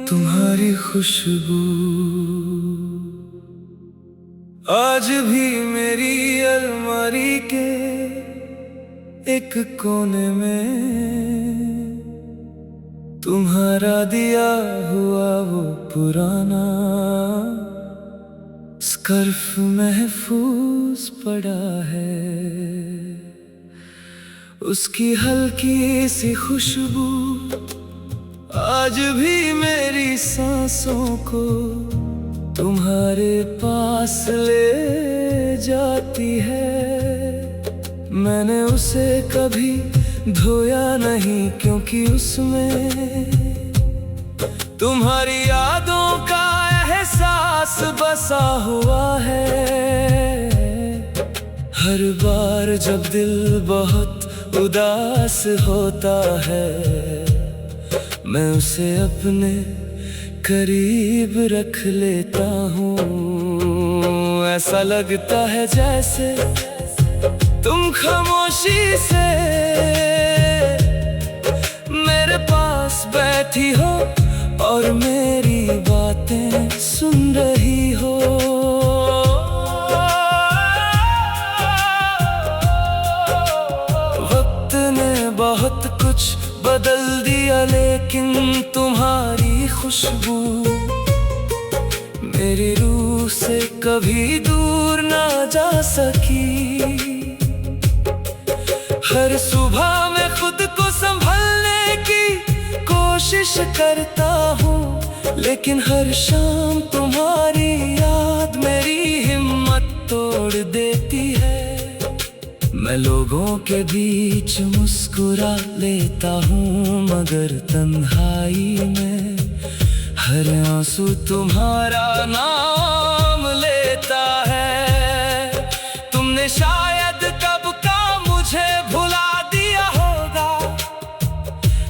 तुम्हारी खुशबू आज भी मेरी अलमारी के एक कोने में, तुम्हारा दिया हुआ वो पुराना स्कर्फ महफूज पड़ा है। उसकी हल्की सी खुशबू आज भी मेरी सांसों को तुम्हारे पास ले जाती है। मैंने उसे कभी धोया नहीं, क्योंकि उसमें तुम्हारी यादों का एहसास बसा हुआ है। हर बार जब दिल बहुत उदास होता है, मैं उसे अपने करीब रख लेता हूँ। ऐसा लगता है जैसे तुम खामोशी से मेरे पास बैठी हो और मेरी बातें सुन रही हो। वक्त ने बहुत कुछ बदल दिया, लेकिन तुम्हारी खुशबू मेरी रूह से कभी दूर ना जा सकी। हर सुबह मैं खुद को संभलने की कोशिश करता हूँ, लेकिन हर शाम तुम्हारी याद मेरी हिम्मत तोड़ देती है। मैं लोगों के बीच मुस्कुरा लेता हूँ, मगर तन्हाई में हर आंसू तुम्हारा नाम लेता है। तुमने शायद कब का मुझे भुला दिया होगा,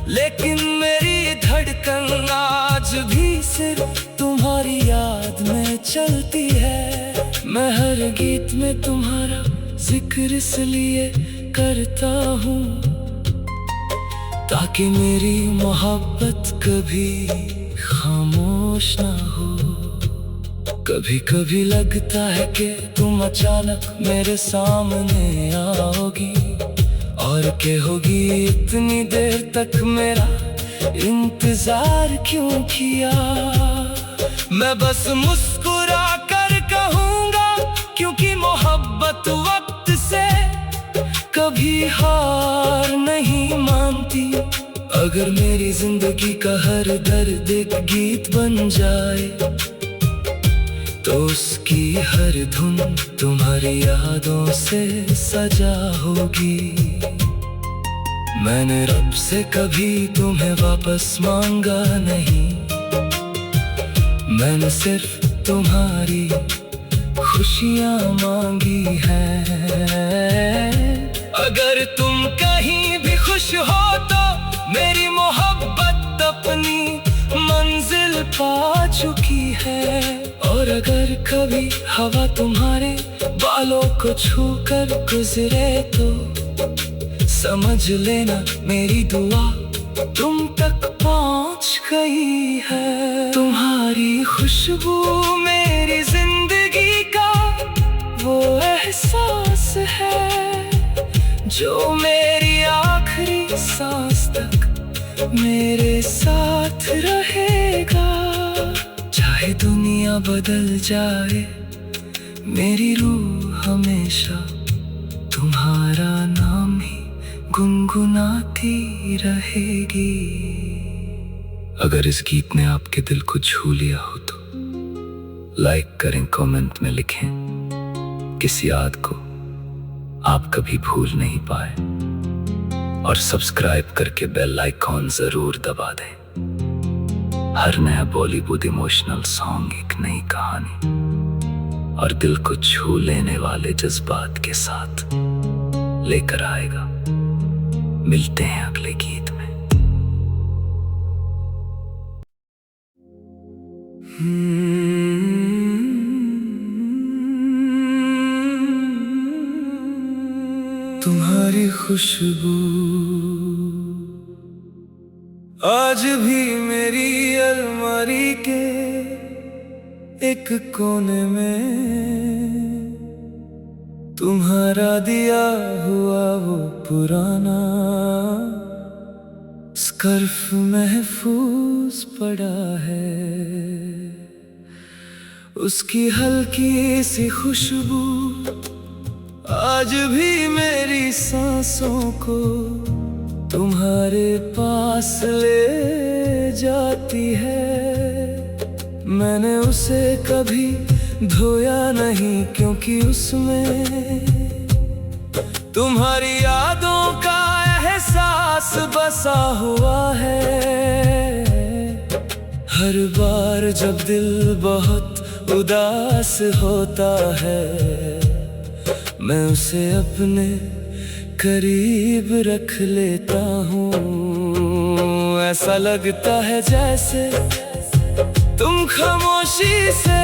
लेकिन मेरी धड़कन आज भी सिर्फ तुम्हारी याद में चलती है। मैं हर गीत में तुम्हारा जिक्र इसलिए करता हूँ, ताकि मेरी मोहब्बत कभी खामोश ना हो। कभी कभी लगता है कि तुम अचानक मेरे सामने आओगी और कहोगी, इतनी देर तक मेरा इंतजार क्यों किया। मैं बस मुस्कुरा कर कहूँगा, क्योंकि मोहब्बत वक्त से कभी हार नहीं मानती। अगर मेरी जिंदगी का हर दर्द एक गीत बन जाए, तो उसकी हर धुन तुम्हारी यादों से सजा होगी। मैंने रब से कभी तुम्हें वापस मांगा नहीं, मैंने सिर्फ तुम्हारी खुशियाँ मांगी हैं। अगर तुम कहीं भी खुश हो तो मेरी मोहब्बत अपनी मंजिल पा चुकी है। और अगर कभी हवा तुम्हारे बालों को छूकर गुजरे, तो समझ लेना मेरी दुआ तुम तक पहुंच गई है। तुम्हारी खुशबू मेरी जिंदगी का वो एहसास है, जो मेरी आखिरी सांस तक मेरे साथ रहेगा। चाहे दुनिया बदल जाए, मेरी रूह हमेशा तुम्हारा नाम ही गुनगुनाती रहेगी। अगर इस गीत ने आपके दिल को छू लिया हो तो लाइक करें, कमेंट में लिखें किस याद को आप कभी भूल नहीं पाए, और सब्सक्राइब करके बेल आइकॉन जरूर दबा दें। हर नया बॉलीवुड इमोशनल सॉन्ग एक नई कहानी और दिल को छू लेने वाले जज्बात के साथ लेकर आएगा। मिलते हैं अगले गीत में। तुम्हारी खुशबू आज भी मेरी अलमारी के एक कोने में, तुम्हारा दिया हुआ वो पुराना स्कर्फ महफूज पड़ा है। उसकी हल्की सी खुशबू आज भी मेरी सांसों को तुम्हारे पास ले जाती है। मैंने उसे कभी धोया नहीं क्योंकि उसमें तुम्हारी यादों का एहसास बसा हुआ है। हर बार जब दिल बहुत उदास होता है, मैं उसे अपने करीब रख लेता हूँ। ऐसा लगता है जैसे तुम खामोशी से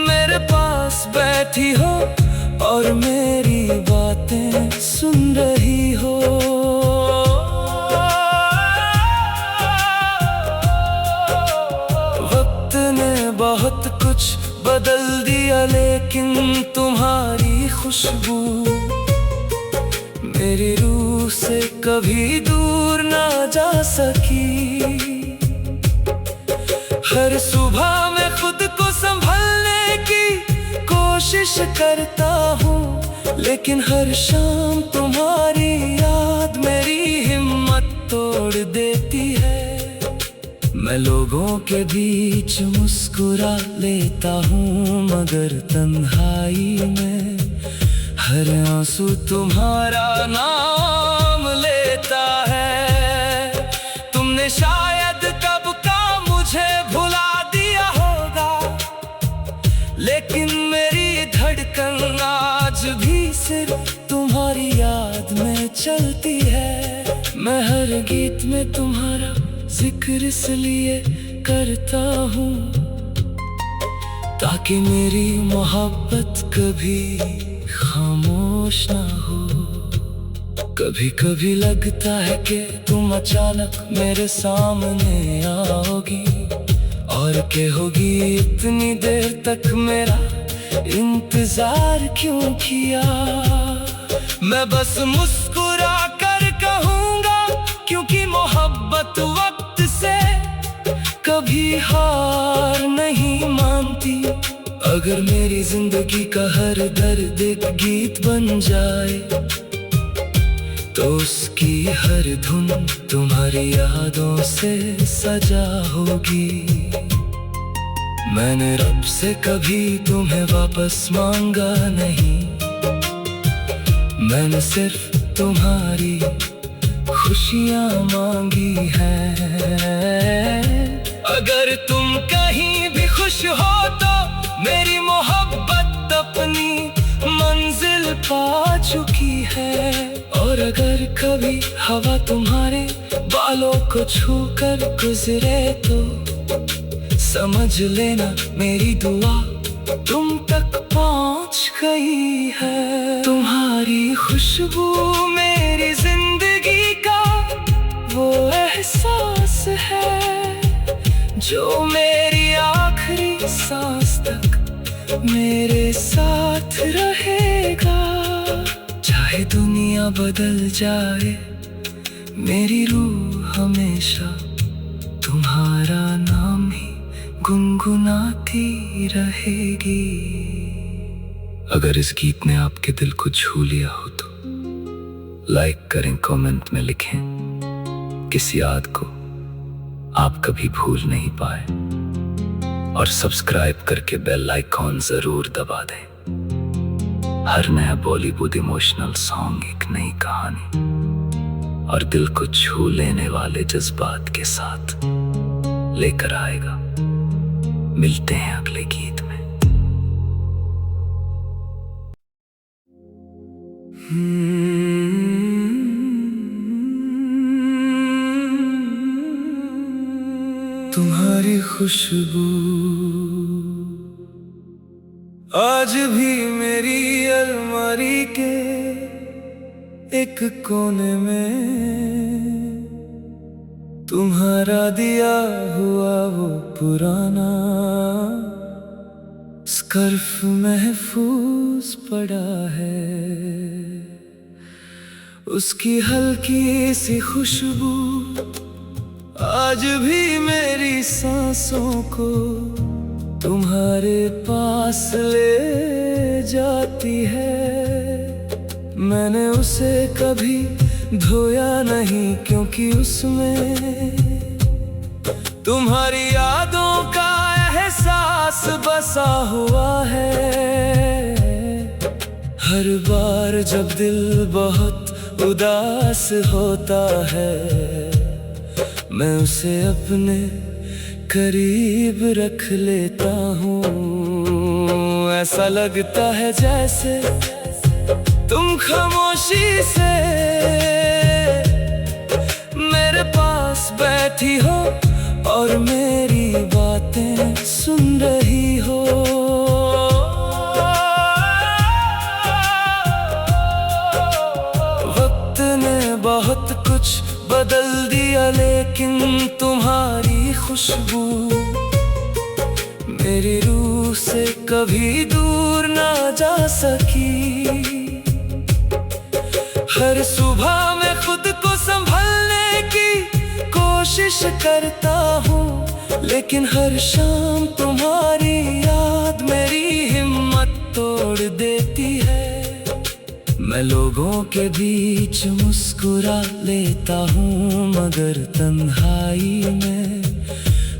मेरे पास बैठी हो और मेरी बातें सुन रही हो। वक्त ने बहुत कुछ बदल दिया, लेकिन तुम्हारी खुशबू मेरी रूह से कभी दूर ना जा सकी। हर सुबह मैं खुद को संभलने की कोशिश करता हूँ, लेकिन हर शाम तुम्हारी याद मेरी हिम्मत तोड़ देती है। मैं लोगों के बीच मुस्कुरा लेता हूँ, मगर तन्हाई में हर आंसू तुम्हारा नाम लेता है। तुमने शायद कब का मुझे भुला दिया होगा, लेकिन मेरी धड़कन आज भी सिर्फ तुम्हारी याद में चलती है। मैं हर गीत में तुम्हारा जिक्र इसलिए करता हूँ ताकि मेरी मोहब्बत कभी खामोश ना हो। कभी कभी लगता है कि तुम अचानक मेरे सामने आओगी और कहोगी इतनी देर तक मेरा इंतजार क्यों किया। मैं बस मुस्कुरा कर कहूँगा क्योंकि मोहब्बत वक्त से कभी हार नहीं मानती। अगर मेरी जिंदगी का हर दर्द एक गीत बन जाए, तो उसकी हर धुन तुम्हारी यादों से सजा होगी। मैंने रब से कभी तुम्हें वापस मांगा नहीं, मैंने सिर्फ तुम्हारी खुशियाँ मांगी हैं। अगर तुम कहीं भी खुश हो तो मेरी मोहब्बत अपनी मंजिल पा चुकी है। और अगर कभी हवा तुम्हारे बालों को छूकर गुजरे तो समझ लेना मेरी दुआ तुम तक पहुंच गई है। तुम्हारी खुशबू मेरी जिंदगी का वो एहसास है जो मेरी आखिरी सांस तक मेरे साथ रहेगा। चाहे दुनिया बदल जाए, मेरी रूह हमेशा तुम्हारा नाम ही गुनगुनाती रहेगी। अगर इस गीत ने आपके दिल को छू लिया हो तो लाइक करें, कमेंट में लिखें किस याद को आप कभी भूल नहीं पाए, और सब्सक्राइब करके बेल आइकॉन जरूर दबा दें। हर नया बॉलीवुड इमोशनल सॉन्ग एक नई कहानी और दिल को छू लेने वाले जज्बात के साथ लेकर आएगा। मिलते हैं अगले गीत में। तुम्हारी खुशबू आज भी मेरी अलमारी के एक कोने में तुम्हारा दिया हुआ वो पुराना स्कर्फ महफूज पड़ा है। उसकी हल्की सी खुशबू आज भी मेरी सांसों को तुम्हारे पास ले जाती है। मैंने उसे कभी धोया नहीं क्योंकि उसमें तुम्हारी यादों का एहसास बसा हुआ है। हर बार जब दिल बहुत उदास होता है मैं उसे अपने करीब रख लेता हूँ। ऐसा लगता है जैसे तुम खामोशी से मेरे पास बैठी हो और मेरी बातें सुन रही हो। वक्त ने बहुत कुछ बदल दिया लेकिन तुम्हारी खुशबू मेरी रूह से कभी दूर ना जा सकी। हर सुबह मैं खुद को संभलने की कोशिश करता हूँ लेकिन हर शाम तुम्हारी याद मेरी हिम्मत तोड़ देती है। मैं लोगों के बीच मुस्कुरा लेता हूँ मगर तन्हाई में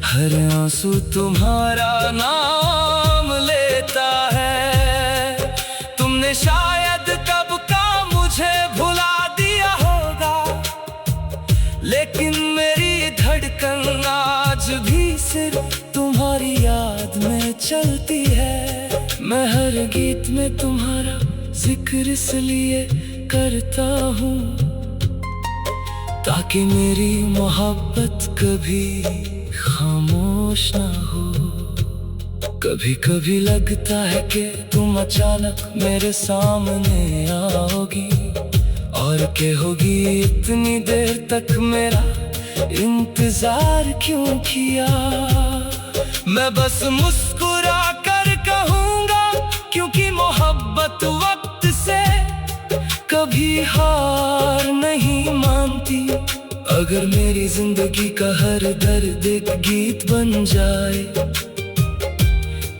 हर आंसू तुम्हारा नाम लेता है। तुमने शायद कब का मुझे भुला दिया होगा लेकिन मेरी धड़कन आज भी सिर्फ तुम्हारी याद में चलती है। मैं हर गीत में तुम्हारा जिक्र इसलिए करता हूँ ताकि मेरी मोहब्बत कभी खामोश ना हो। कभी कभी लगता है कि तुम अचानक मेरे सामने आओगी और कहोगी इतनी देर तक मेरा इंतजार क्यों किया। मैं बस मुस्कुरा कर कहूँगा क्योंकि मोहब्बत वक्त से कभी हार नहीं मानती। अगर मेरी जिंदगी का हर दर्द एक गीत बन जाए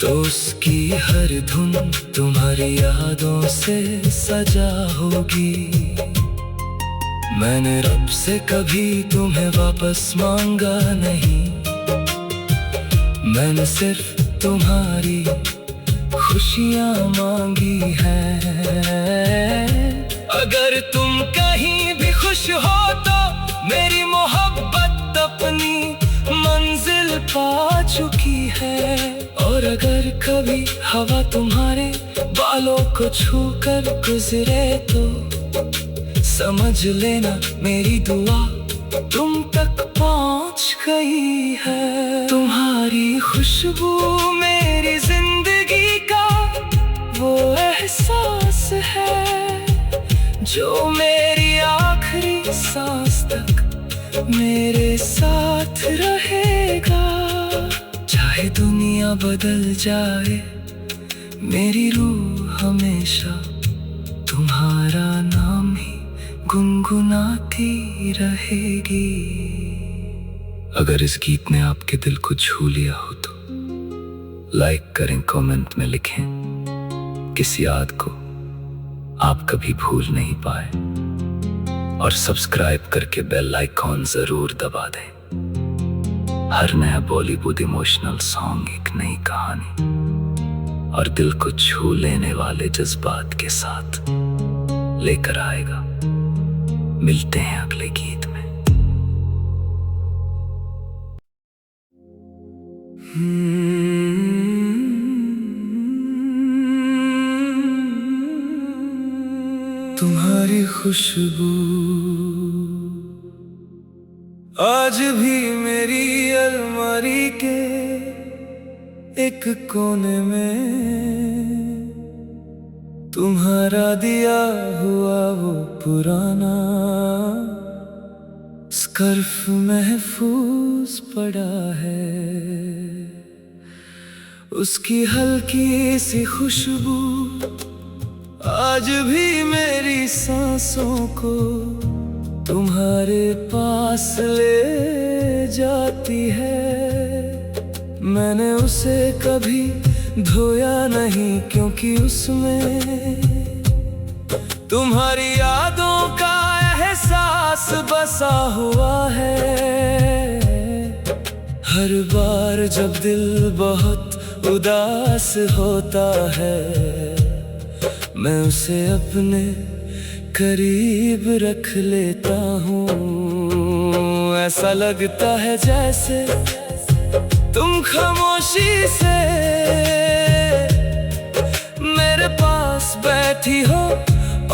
तो उसकी हर धुन तुम्हारी यादों से सजा होगी। मैंने रब से कभी तुम्हें वापस मांगा नहीं, मैंने सिर्फ तुम्हारी खुशियाँ मांगी हैं। अगर तुम कहीं भी खुश हो तो मेरी मोहब्बत अपनी मंजिल पा चुकी है। और अगर कभी हवा तुम्हारे बालों को छूकर गुजरे तो समझ लेना मेरी दुआ तुम तक पहुंच गई है। तुम्हारी खुशबू मेरी जिंदगी का वो एहसास है जो मेरी आखिरी सांस तक मेरे साथ रहेगा। चाहे दुनिया बदल जाए मेरी रूह हमेशा तुम्हारा नाम ही गुनगुनाती रहेगी। अगर इस गीत ने आपके दिल को छू लिया हो तो लाइक करें, कमेंट में लिखें किस याद को आप कभी भूल नहीं पाए और सब्सक्राइब करके बेल आइकॉन जरूर दबा दें। हर नया बॉलीवुड इमोशनल सॉन्ग एक नई कहानी और दिल को छू लेने वाले जज्बात के साथ लेकर आएगा। मिलते हैं अगले गीत में। तुम्हारी खुशबू आज भी मेरी अलमारी के एक कोने में तुम्हारा दिया हुआ वो पुराना स्कर्फ महफूज पड़ा है, उसकी हल्की सी खुशबू आज भी मेरी सांसों को तुम्हारे पास ले जाती है। मैंने उसे कभी धोया नहीं क्योंकि उसमें तुम्हारी यादों का एहसास बसा हुआ है। हर बार जब दिल बहुत उदास होता है, मैं उसे अपने करीब रख लेता हूँ। ऐसा लगता है जैसे तुम खामोशी से मेरे पास बैठी हो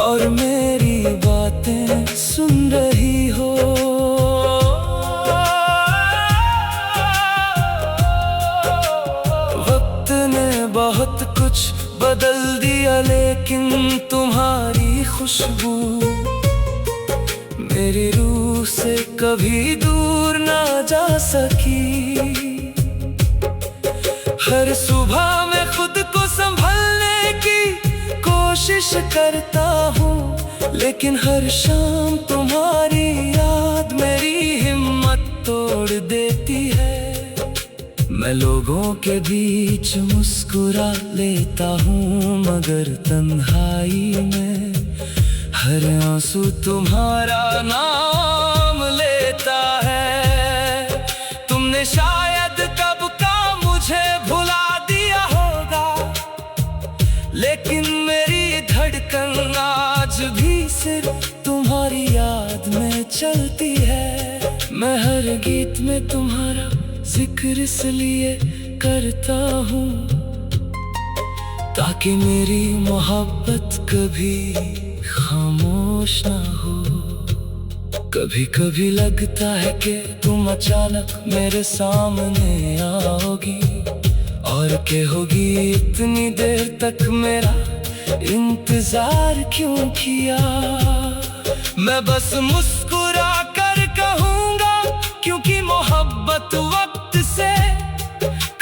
और मेरी बातें सुन रही हो। वक्त ने बहुत कुछ बदल दिया, लेकिन तुम्हारी खुशबू मेरी रूह से कभी दूर ना जा सकी। हर सुबह मैं खुद को संभलने की कोशिश करता हूँ, लेकिन हर शाम तुम्हारी याद मेरी हिम्मत तोड़ देती है। मैं लोगों के बीच मुस्कुरा लेता हूँ, मगर तन्हाई में हर आंसू तुम्हारा नाम लेता है। तुमने शायद कब का मुझे भुला दिया होगा, लेकिन मेरी धड़कन आज भी सिर्फ तुम्हारी याद में चलती है। मैं हर गीत में तुम्हारा जिक्र इसलिए करता हूँ ताकि मेरी मोहब्बत कभी खामोश ना हो। कभी कभी लगता है कि तुम अचानक मेरे सामने आओगी और कहोगी इतनी देर तक मेरा इंतजार क्यों किया। मैं बस मुस्कुरा कर कहूँगा क्योंकि मोहब्बत वक्त से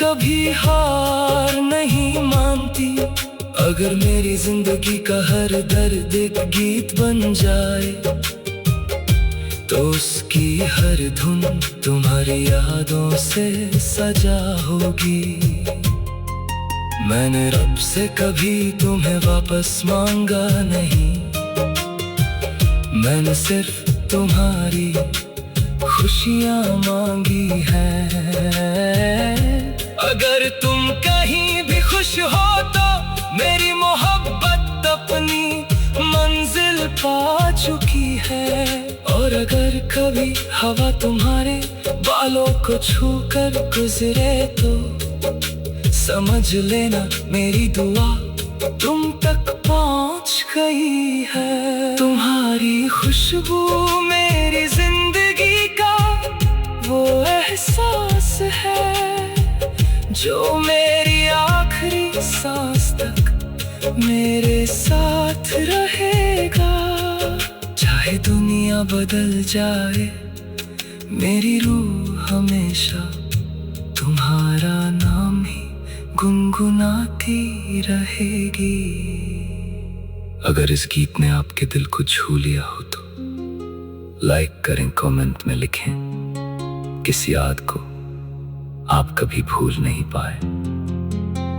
कभी हार नहीं मानती। अगर मेरी जिंदगी का हर दर्द एक गीत बन जाए, तो उसकी हर धुन तुम्हारी यादों से सजा होगी। मैंने रब से कभी तुम्हें वापस मांगा नहीं, मैंने सिर्फ तुम्हारी खुशियाँ मांगी हैं। अगर तुम कहीं भी खुश हो तो मेरी मोहब्बत अपनी मंजिल पा चुकी है। और अगर कभी हवा तुम्हारे बालों को छूकर गुजरे तो समझ लेना मेरी दुआ तुम तक पहुंच गई है। तुम्हारी खुशबू मेरी जिंदगी का वो एहसास है जो मेरी आखिरी सांस तक मेरे साथ रहेगा। चाहे दुनिया बदल जाए, मेरी रूह हमेशा तुम्हारा नाम ही गुनगुनाती रहेगी। अगर इस गीत ने आपके दिल को छू लिया हो तो लाइक करें, कमेंट में लिखें किस याद को आप कभी भूल नहीं पाए,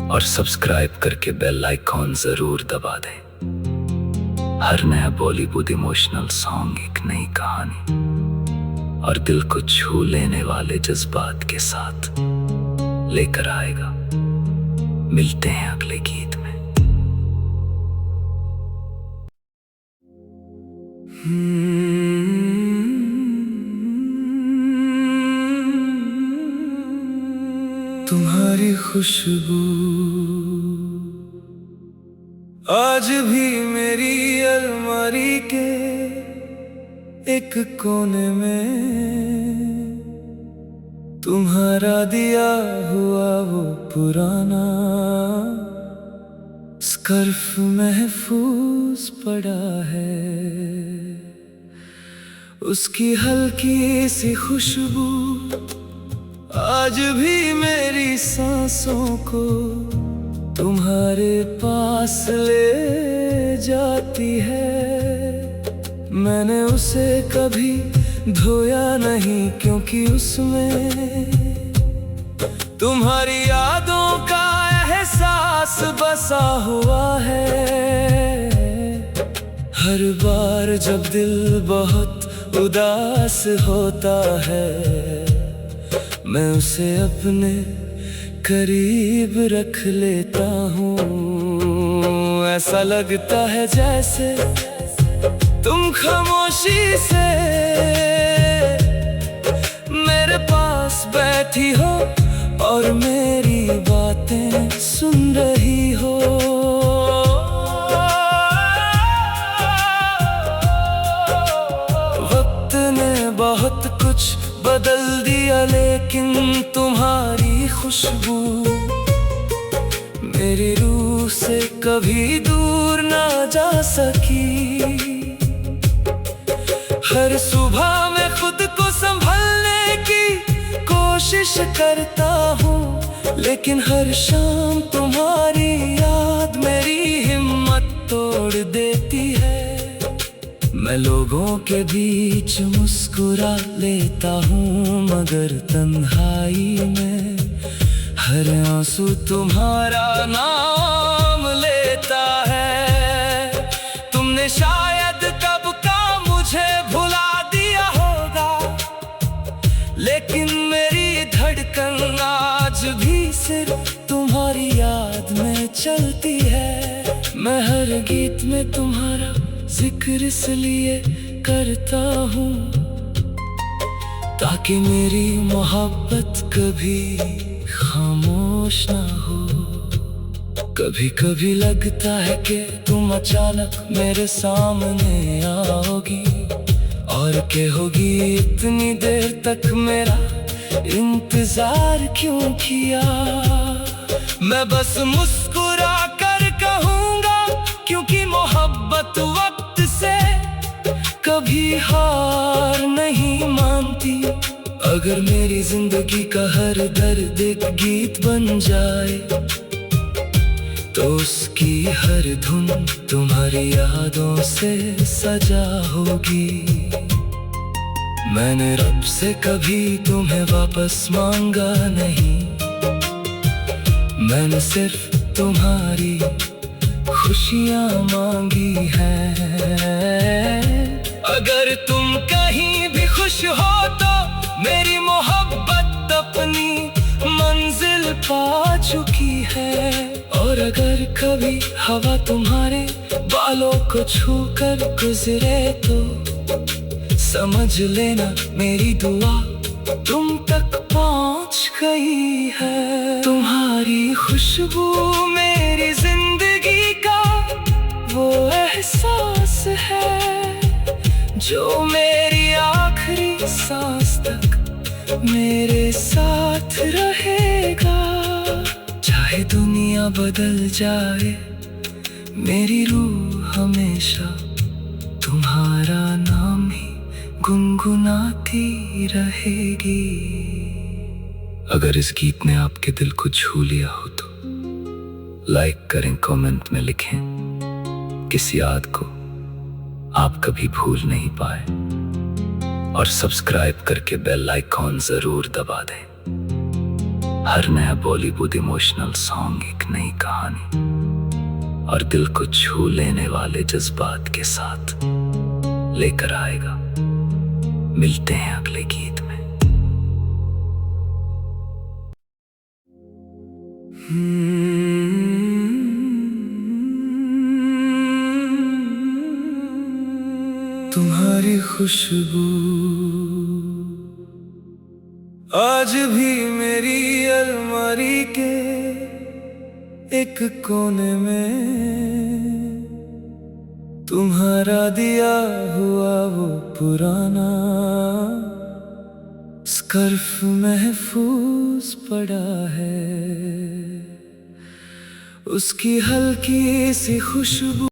और सब्सक्राइब करके बेल आइकॉन जरूर दबा दें। हर नया बॉलीवुड इमोशनल सॉन्ग एक नई कहानी और दिल को छू लेने वाले जज्बात के साथ लेकर आएगा। मिलते हैं अगले गीत में। तुम्हारी खुशबू आज भी मेरी अलमारी के एक कोने में, तुम्हारा दिया हुआ वो पुराना स्कर्फ महफूज पड़ा है, उसकी हल्की सी खुशबू आज भी मेरी सांसों को तुम्हारे पास ले जाती है। मैंने उसे कभी धोया नहीं, क्योंकि उसमें तुम्हारी यादों का एहसास बसा हुआ है। हर बार जब दिल बहुत उदास होता है, मैं उसे अपने करीब रख लेता हूँ। ऐसा लगता है जैसे तुम खामोशी से मेरे पास बैठी हो और मेरी बातें सुन रही हो। वक्त ने बहुत कुछ बदल दिया, लेकिन तुम्हारी खुशबू मेरी रूह से कभी दूर ना जा सकी। हर सुबह मैं खुद को संभलने की कोशिश करता हूँ, लेकिन हर शाम तुम्हारी याद मेरी हिम्मत तोड़ देती है। मैं लोगों के बीच मुस्कुरा लेता हूँ, मगर तन्हाई में हर आंसू तुम्हारा नाम लेता है। तुमने शायद कब का मुझे भुला दिया होगा, लेकिन मेरी धड़कन आज भी सिर्फ तुम्हारी याद में चलती है। मैं हर गीत में तुम्हारा जिक्र इसलिए करता हूँ, ताकि मेरी मोहब्बत कभी खामोश ना हो। कभी कभी लगता है कि तुम अचानक मेरे सामने आओगी और कहोगी इतनी देर तक मेरा इंतजार क्यों किया। मैं बस मुस्कुरा कर कहूँगा, क्योंकि मोहब्बत वक्त से कभी हार नहीं मानती। अगर मेरी जिंदगी का हर दर्द एक गीत बन जाए, तो उसकी हर धुन तुम्हारी यादों से सजा होगी। मैंने रब से कभी तुम्हें वापस मांगा नहीं, मैंने सिर्फ तुम्हारी खुशियाँ मांगी हैं। अगर तुम कहीं भी खुश हो तो मेरी मोहब्बत अपनी मंजिल पा चुकी है। और अगर कभी हवा तुम्हारे बालों को छूकर गुजरे, तो समझ लेना मेरी दुआ तुम तक पहुंच गई है। तुम्हारी खुशबू मेरी जिंदगी का वो एहसास है, जो मेरी आखिरी सांस तक मेरे साथ रहेगा। चाहे दुनिया बदल जाए, मेरी रूह हमेशा तुम्हारा नाम ही गुनगुनाती रहेगी। अगर इस गीत ने आपके दिल को छू लिया हो तो लाइक करें, कमेंट में लिखें किस याद को आप कभी भूल नहीं पाए, और सब्सक्राइब करके बेल आइकॉन जरूर दबा दें। हर नया बॉलीवुड इमोशनल सॉन्ग एक नई कहानी और दिल को छू लेने वाले जज्बात के साथ लेकर आएगा। मिलते हैं अगले गीत में। तुम्हारी खुशबू आज भी मेरी अलमारी के एक कोने में, तुम्हारा दिया हुआ वो पुराना स्कर्फ महफूज पड़ा है। उसकी हल्की सी खुशबू